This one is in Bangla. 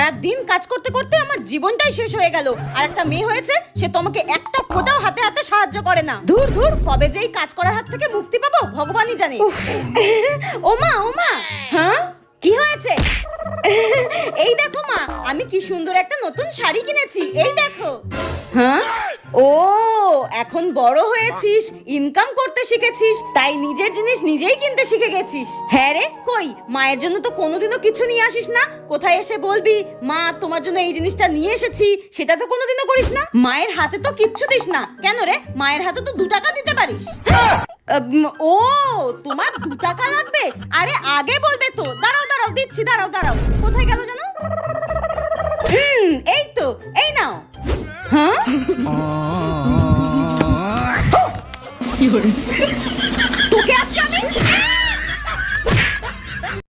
সারা দিন কাজ করতে করতে আমার জীবনটাই শেষ হয়ে গেল। আর একটা মেয়ে হয়েছে, সে তোমাকে একটা ফোঁটাও হাতে হাতে সাহায্য করে না। ধুর ধুর, কবে যে এই কাজ করার হাত থেকে মুক্তি পাবো ভগবানই জানে। ওমা ওমা, হ্যাঁ কি হয়েছে? এই দেখো মা, আমি কি সুন্দর একটা নতুন শাড়ি কিনেছি, এই দেখো। হ্যাঁ, ও এখন বড় হয়েছিস, ইনকাম করতে শিখেছিস, তাই নিজের জিনিস নিজেই কিনতে শিখে গেছিস। হ্যাঁ রে, কই মায়ের জন্য তো কোনোদিনও কিছু নিয়ে আসিস না। কোথায় এসে বলবি মা তোমার জন্য এই জিনিসটা নিয়ে এসেছি, সেটা তো কোনোদিনও করিস না। মায়ের হাতে তো কিচ্ছু দিস না। কেন রে, মায়ের হাতে তো 2 টাকা দিতে পারিস। ও তোমার 2 টাকা লাগবে? আরে আগে বলবে তো। দাঁড়াও দাঁড়াও, দিচ্ছি, দাঁড়াও দাঁড়াও। কোথায় গেল জানো?